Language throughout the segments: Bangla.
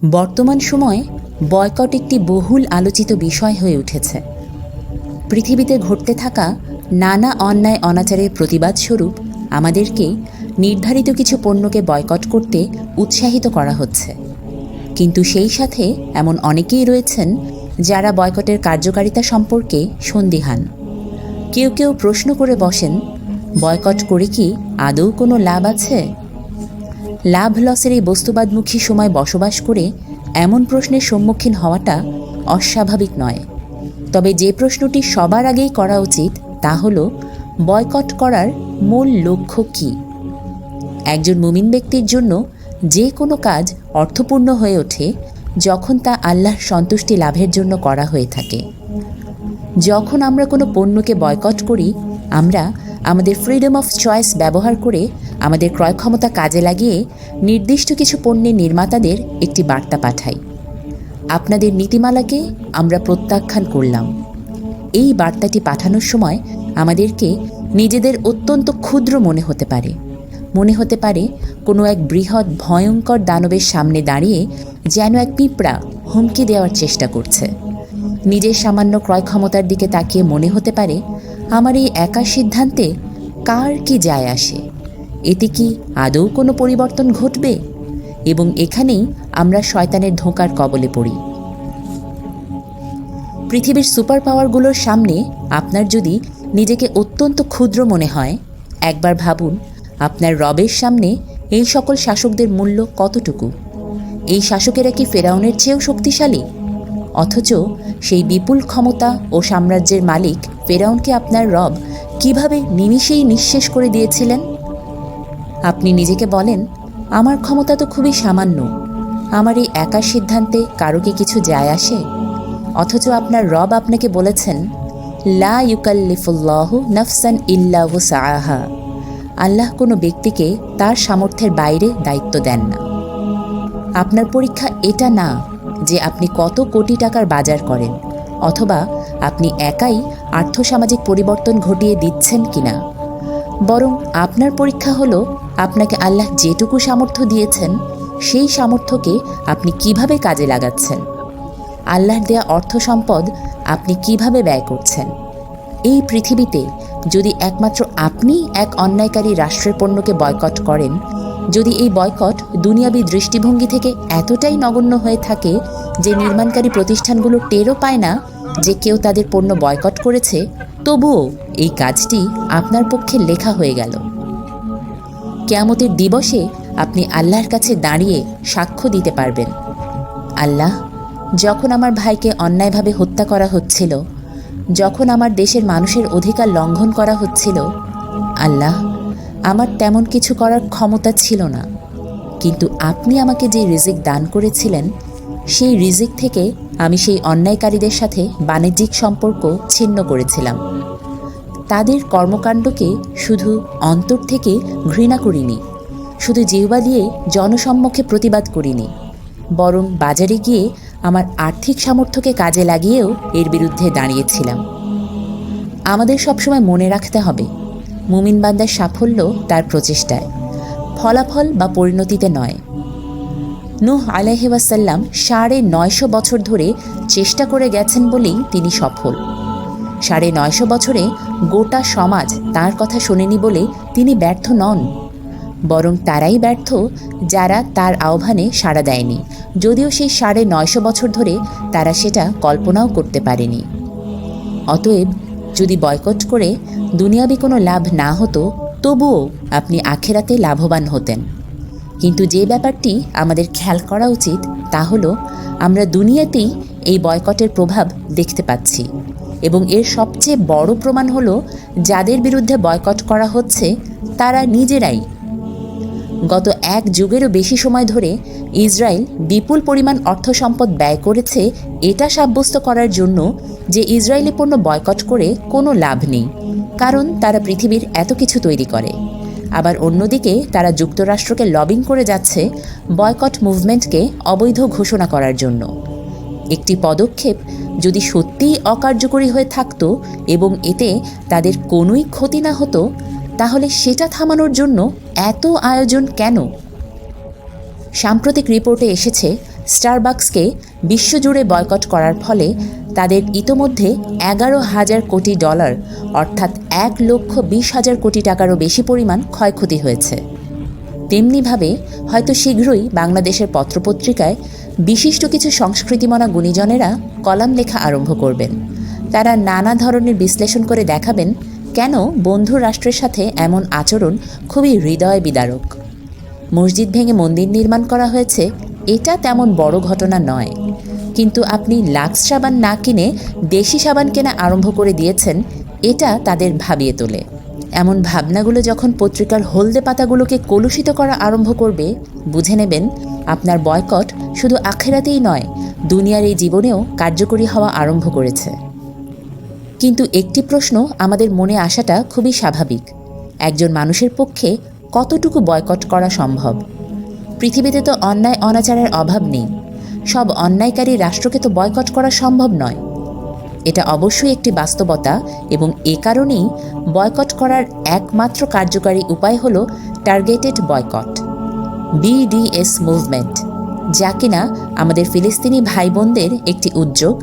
বর্তমান সময়ে বয়কট একটি বহুল আলোচিত বিষয় হয়ে উঠেছে। পৃথিবীতে ঘটতে থাকা নানা অন্যায় অনাচারের প্রতিবাদস্বরূপ আমাদেরকে নির্ধারিত কিছু পণ্যকে বয়কট করতে উৎসাহিত করা হচ্ছে। কিন্তু সেই সাথে এমন অনেকেই রয়েছেন যারা বয়কটের কার্যকারিতা সম্পর্কে সন্দিহান। কেউ কেউ প্রশ্ন করে বসেন, বয়কট করে কি আদৌ কোনো লাভ আছে? লাভ লসের এই বস্তুবাদমুখী সময় বসবাস করে এমন প্রশ্নের সম্মুখীন হওয়াটা অস্বাভাবিক নয়। তবে যে প্রশ্নটি সবার আগেই করা উচিত তা হল, বয়কট করার মূল লক্ষ্য কী? একজন মুমিন ব্যক্তির জন্য যে কোনো কাজ অর্থপূর্ণ হয়ে ওঠে যখন তা আল্লাহর সন্তুষ্টি লাভের জন্য করা হয়ে থাকে। যখন আমরা কোনো পণ্যকে বয়কট করি, আমরা আমাদের ফ্রিডম অফ চয়েস ব্যবহার করে আমাদের ক্রয় ক্ষমতা কাজে লাগিয়ে নির্দিষ্ট কিছু পণ্যের নির্মাতাদের একটি বার্তা পাঠাই, আপনাদের নীতিমালাকে আমরা প্রত্যাখ্যান করলাম। এই বার্তাটি পাঠানোর সময় আমাদেরকে নিজেদের অত্যন্ত ক্ষুদ্র মনে হতে পারে কোনো এক বৃহৎ ভয়ঙ্কর দানবের সামনে দাঁড়িয়ে যেন এক পিঁপড়া হুমকি দেওয়ার চেষ্টা করছে। নিজের সামান্য ক্রয় ক্ষমতার দিকে তাকিয়ে মনে হতে পারে, আমার এই একা সিদ্ধান্তে কার কি যায় আসে? এতে কি আদৌ কোনো পরিবর্তন ঘটবে? এবং এখানেই আমরা শয়তানের ধোঁকার কবলে পড়ি। পৃথিবীর সুপার পাওয়ারগুলোর সামনে আপনার যদি নিজেকে অত্যন্ত ক্ষুদ্র মনে হয়, একবার ভাবুন আপনার রবের সামনে এই সকল শাসকদের মূল্য কতটুকু। এই শাসকেরা কি ফেরাউনের চেয়েও শক্তিশালী? অথচ সেই বিপুল ক্ষমতা ও সাম্রাজ্যের মালিক ফেরাউনকে আপনার রব কিভাবে নিমিষেই নিঃশেষ করে দিয়েছিলেন? আপনি নিজেকে বলেন, আমার ক্ষমতা তো খুবই সামান্য, আমার এই একা সিদ্ধান্তে কারো কি কিছু যায় আসে? অথচ আপনার রব আপনাকে বলেছেন, লা ইউকাল্লিফুল্লাহু নাফসান ইল্লা ওয়াসআহা। আল্লাহ কোনো ব্যক্তিকে তার সামর্থ্যের বাইরে দায়িত্ব দেন না। আপনার পরীক্ষা এটা না যে আপনি কত কোটি টাকার বাজার করেন, অথবা আপনি একাই আর্থসামাজিক পরিবর্তন ঘটিয়ে দিচ্ছেন কিনা। বরং আপনার পরীক্ষা হলো, আপনাকে আল্লাহ যেটুকু সামর্থ্য দিয়েছেন সেই সামর্থ্যকে আপনি কিভাবে কাজে লাগাচ্ছেন। আল্লাহর দেয়া অর্থ সম্পদ আপনি কিভাবে ব্যয় করছেন। এই পৃথিবীতে যদি একমাত্র আপনি এক অন্যায়কারী রাষ্ট্রের পণ্যকে বয়কট করেন, যদি এই বয়কট দুনিয়াবী দৃষ্টিভঙ্গি থেকে এতটাই নগণ্য হয়ে থাকে যে নির্মাণকারী প্রতিষ্ঠানগুলো টেরও পায় না যে কেউ তাদের পণ্য বয়কট করেছে, তবুও এই কাজটি আপনার পক্ষে লেখা হয়ে গেল। কিয়ামতের দিবসে আপনি আল্লাহর কাছে দাঁড়িয়ে সাক্ষ্য দিতে পারবেন, আল্লাহ, যখন আমার ভাইকে অন্যায়ভাবে হত্যা করা হচ্ছিল, যখন আমার দেশের মানুষের অধিকার লঙ্ঘন করা হচ্ছিল, আল্লাহ, আমার তেমন কিছু করার ক্ষমতা ছিল না, কিন্তু আপনি আমাকে যে রিজিক দান করেছিলেন সেই রিজিক থেকে আমি সেই অন্যায়কারীদের সাথে বাণিজ্যিক সম্পর্ক ছিন্ন করেছিলাম। তাদের কর্মকাণ্ডকে শুধু অন্তর থেকে ঘৃণা করিনি, শুধু জিহ্বা দিয়ে জনসম্মুখে প্রতিবাদ করিনি, বরং বাজারে গিয়ে আমার আর্থিক সামর্থ্যকে কাজে লাগিয়েও এর বিরুদ্ধে দাঁড়িয়েছিলাম। আমাদের সবসময় মনে রাখতে হবে, মুমিন বান্দার সাফল্য তার প্রচেষ্টায়, ফলাফল বা পরিণতিতে নয়। নূহ আলাইহি ওয়াসাল্লাম 950 বছর ধরে চেষ্টা করে গেছেন বলেই তিনি সফল। 950 বছরে গোটা সমাজ তার কথা শোনেনি বলে তিনি ব্যর্থ নন, বরং তারাই ব্যর্থ যারা তার আহ্বানে সাড়া দেয়নি, যদিও সেই 950 বছর ধরে তারা সেটা কল্পনাও করতে পারেনি। অতএব যদি বয়কট করে দুনিয়াবি কোনো লাভ না হতো, তবুও আপনি আখেরাতে লাভবান হতেন। কিন্তু যে ব্যাপারটি আমাদের খেয়াল করা উচিত তা হলো, আমরা দুনিয়াতেই এই বয়কটের প্রভাব দেখতে পাচ্ছি, এবং এর সবচেয়ে বড় প্রমাণ হলো যাদের বিরুদ্ধে বয়কট করা হচ্ছে তারা নিজেরাই। গত 1 যুগেরও বেশি সময় ধরে ইসরায়েল বিপুল পরিমাণ অর্থ সম্পদ ব্যয় করেছে এটা সাব্যস্ত করার জন্য যে ইসরায়েলি পণ্য বয়কট করে কোনো লাভ নেই, কারণ তারা পৃথিবীর এত কিছু তৈরি করে। আবার অন্যদিকে তারা যুক্তরাষ্ট্রকে লবিং করে যাচ্ছে বয়কট মুভমেন্টকে অবৈধ ঘোষণা করার জন্য। একটি পদক্ষেপ যদি সত্যিই অকার্যকরী হয়ে থাকতো এবং এতে তাদের কোনোই ক্ষতি না হতো, তাহলে সেটা থামানোর জন্য এত আয়োজন কেন? সাম্প্রতিক রিপোর্টে এসেছে স্টারবাকসকে বিশ্বজুড়ে বয়কট করার ফলে তাদের ইতোমধ্যে $11,000 কোটি অর্থাৎ 1,20,000 কোটি টাকারও বেশি পরিমাণ ক্ষয়ক্ষতি হয়েছে। তেমনিভাবে হয়তো শীঘ্রই বাংলাদেশের পত্রপত্রিকায় বিশিষ্ট কিছু সংস্কৃতিমনা গুণীজনেরা কলাম লেখা আরম্ভ করবেন। তারা নানা ধরনের বিশ্লেষণ করে দেখাবেন কেন বন্ধু রাষ্ট্রের সাথে এমন আচরণ খুবই হৃদয় বিদারক। মসজিদ ভেঙে মন্দির নির্মাণ করা হয়েছে, এটা তেমন বড় ঘটনা নয়, কিন্তু আপনি লাক্স সাবান না কিনে দেশি সাবান কেনা আরম্ভ করে দিয়েছেন, এটা তাদের ভাবিয়ে তোলে। এমন ভাবনাগুলো যখন পত্রিকার হলদে পাতাগুলোকে কলুষিত করা আরম্ভ করবে, বুঝে নেবেন আপনার বয়কট শুধু আখেরাতেই নয়, দুনিয়ার এই জীবনেও কার্যকরী হওয়া আরম্ভ করেছে। কিন্তু একটি প্রশ্ন আমাদের মনে আসাটা খুবই স্বাভাবিক, একজন মানুষের পক্ষে কতটুকু বয়কট করা সম্ভব? পৃথিবীতে তো অন্যায় অনাচারের অভাব নেই, সব অন্যায়কারী রাষ্ট্রকে তো বয়কট করা সম্ভব নয়। এটা অবশ্যই একটি বাস্তবতা এবং এ কারণেই বয়কট করার একমাত্র কার্যকারী উপায় হল টার্গেটেড বয়কট, BDS মুভমেন্ট, যা কিনা আমাদের ফিলিস্তিনি ভাই বোনদের একটি উদ্যোগ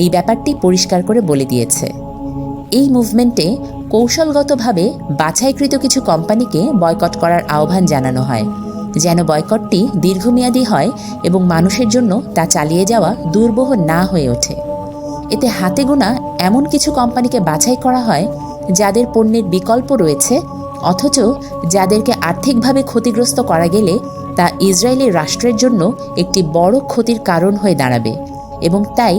এই ব্যাপারটি পরিষ্কার করে বলে দিয়েছে। এই মুভমেন্টে কৌশলগতভাবে বাছাইকৃত কিছু কোম্পানিকে বয়কট করার আহ্বান জানানো হয়, যেন বয়কটটি দীর্ঘমেয়াদী হয় এবং মানুষের জন্য তা চালিয়ে যাওয়া দুর্বহ না হয়ে ওঠে। এতে হাতে গোনা এমন কিছু কোম্পানিকে বাছাই করা হয় যাদের পণ্যের বিকল্প রয়েছে, অথচ যাদেরকে আর্থিকভাবে ক্ষতিগ্রস্ত করা গেলে তা ইসরায়েলি রাষ্ট্রের জন্য একটি বড় ক্ষতির কারণ হয়ে দাঁড়াবে, এবং তাই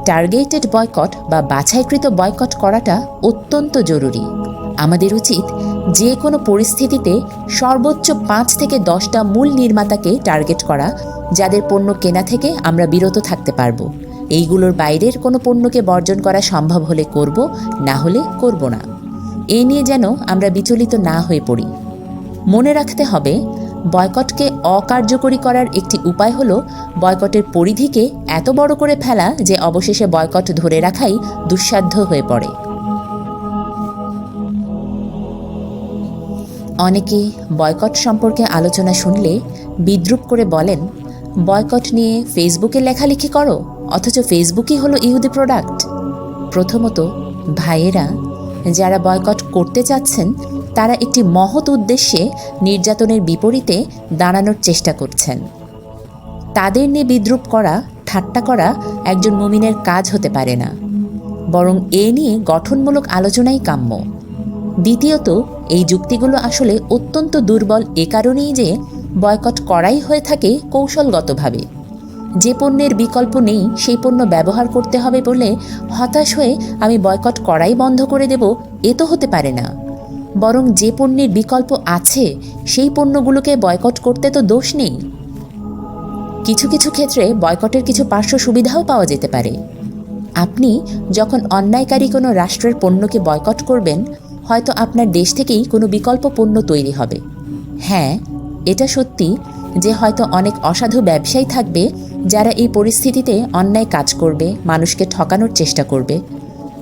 টার্গেটেড বয়কট বা বাছাইকৃত বয়কট করাটা অত্যন্ত জরুরি। আমাদের উচিত যে কোনো পরিস্থিতিতে সর্বোচ্চ 5 থেকে 10টা মূল নির্মাতাকে টার্গেট করা, যাদের পণ্য কেনা থেকে আমরা বিরত থাকতে পারবো। এইগুলোর বাইরের কোনো পণ্যকে বর্জন করা সম্ভব হলে করব, না হলে করব না। এ নিয়ে যেন আমরা বিচলিত না হয়ে পড়ি। মনে রাখতে হবে, বয়কটকে অকার্যকরী করার একটি উপায় হলো বয়কটের পরিধিকে এত বড় করে ফেলা যে অবশেষে বয়কট ধরে রাখাই দুঃসাধ্য হয়ে পড়ে। অনেকে বয়কট সম্পর্কে আলোচনা শুনলে বিদ্রূপ করে বলেন, বয়কট নিয়ে ফেসবুকে লেখালেখি করো, অথচ ফেসবুকই হলো ইহুদি প্রোডাক্ট। প্রথমত ভাইয়েরা, যারা বয়কট করতে চাচ্ছেন তারা একটি মহৎ উদ্দেশ্যে নির্যাতনের বিপরীতে দাঁড়ানোর চেষ্টা করছেন। তাদের নিয়ে বিদ্রূপ করা, ঠাট্টা করা একজন মুমিনের কাজ হতে পারে না, বরং এ নিয়ে গঠনমূলক আলোচনাই কাম্য। দ্বিতীয়ত, এই যুক্তিগুলো আসলে অত্যন্ত দুর্বল এ কারণেই যে বয়কট করাই হয়ে থাকে কৌশলগতভাবে। যে পণ্যের বিকল্প নেই সেই পণ্য ব্যবহার করতে হবে বলে হতাশ হয়ে আমি বয়কট করাই বন্ধ করে দেব, এ তো হতে পারে না। বরং যে পণ্যের বিকল্প আছে সেই পণ্যগুলোকে বয়কট করতে তো দোষ নেই। কিছু কিছু ক্ষেত্রে বয়কটের কিছু পার্শ্ব সুবিধাও পাওয়া যেতে পারে। আপনি যখন অন্যায়কারী কোনো রাষ্ট্রের পণ্যকে বয়কট করবেন, হয়তো আপনার দেশ থেকেই কোনো বিকল্প পণ্য তৈরি হবে। হ্যাঁ, এটা সত্যি যে হয়তো অনেক অসাধু ব্যবসায়ী থাকবে যারা এই পরিস্থিতিতে অন্যায় কাজ করবে, মানুষকে ঠকানোর চেষ্টা করবে।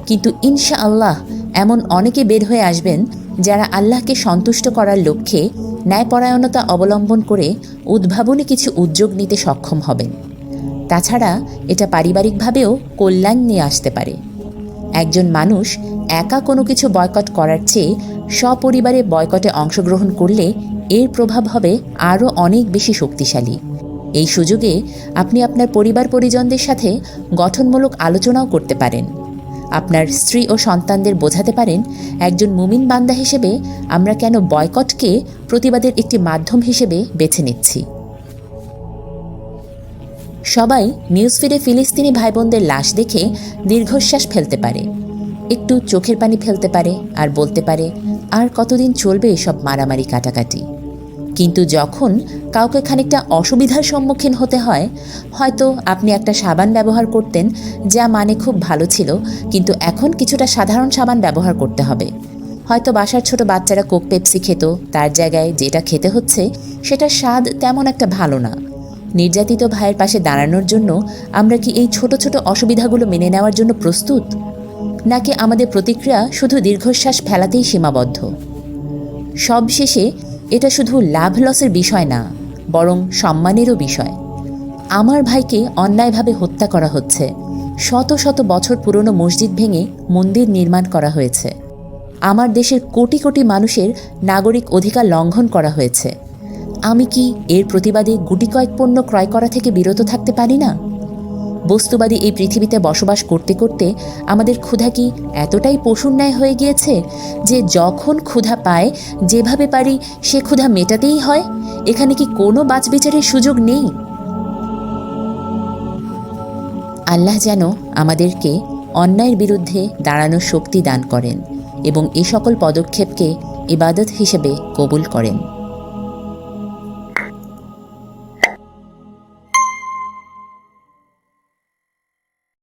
কিন্তু ইনশাআল্লাহ এমন অনেকে বের হয়ে আসবেন যারা আল্লাহকে সন্তুষ্ট করার লক্ষ্যে ন্যায়পরায়ণতা অবলম্বন করে উদ্ভাবনী কিছু উদ্যোগ নিতে সক্ষম হবেন। তাছাড়া এটা পারিবারিকভাবেও কল্যাণ নিয়ে আসতে পারে। একজন মানুষ একা কোনো কিছু বয়কট করার চেয়ে সপরিবারে বয়কটে অংশগ্রহণ করলে এর প্রভাব হবে আরও অনেক বেশি শক্তিশালী। এই সুযোগে আপনি আপনার পরিবার পরিজনদের সাথে গঠনমূলক আলোচনাও করতে পারেন। আপনার স্ত্রী ও সন্তানদের বোঝাতে পারেন, একজন মুমিন বান্দা হিসেবে আমরা কেন বয়কটকে প্রতিবাদের একটি মাধ্যম হিসেবে বেছে নিচ্ছি। সবাই নিউজফিডে ফিলিস্তিনি ভাই বোনদের লাশ দেখে দীর্ঘশ্বাস ফেলতে পারে, একটু চোখের পানি ফেলতে পারে আর বলতে পারে, আর কতদিন চলবে এসব মারামারি কাটাকাটি। কিন্তু যখন কাউকে খানিকটা অসুবিধার সম্মুখীন হতে হয়, হয়তো আপনি একটা সাবান ব্যবহার করতেন যা মানে খুব ভালো ছিল, কিন্তু এখন কিছুটা সাধারণ সাবান ব্যবহার করতে হবে। হয়তো বাসার ছোট বাচ্চারা কোক পেপসি খেত, তার জায়গায় যেটা খেতে হচ্ছে সেটার স্বাদ তেমন একটা ভালো না। নির্যাতিত ভাইয়ের পাশে দাঁড়ানোর জন্য আমরা কি এই ছোট ছোট অসুবিধাগুলো মেনে নেওয়ার জন্য প্রস্তুত, নাকি আমাদের প্রতিক্রিয়া শুধু দীর্ঘশ্বাস ফেলাতেই সীমাবদ্ধ? সবশেষে এটা শুধু লাভ লসের বিষয় না, বরং সম্মানেরও বিষয়। আমার ভাইকে অন্যায়ভাবে হত্যা করা হচ্ছে। শত শত বছর পুরনো মসজিদ ভেঙে মন্দির নির্মাণ করা হয়েছে। আমার দেশের কোটি কোটি মানুষের নাগরিক অধিকার লঙ্ঘন করা হয়েছে। আমি কি এর প্রতিবাদে গুটি কয়েক পণ্য ক্রয় করা থেকে বিরত থাকতে পারি না? বস্তুবাদী এই পৃথিবীতে বসবাস করতে করতে আমাদের ক্ষুধা কি এতটাই পশুর ন্যায় হয়ে গিয়েছে যে যখন ক্ষুধা পায় যেভাবে পারি সে ক্ষুধা মেটাতেই হয়? এখানে কি কোনো বাছবিচারের সুযোগ নেই? আল্লাহ যেন আমাদেরকে অন্যায়ের বিরুদ্ধে দাঁড়ানোর শক্তি দান করেন এবং এ সকল পদক্ষেপকে ইবাদত হিসেবে কবুল করেন।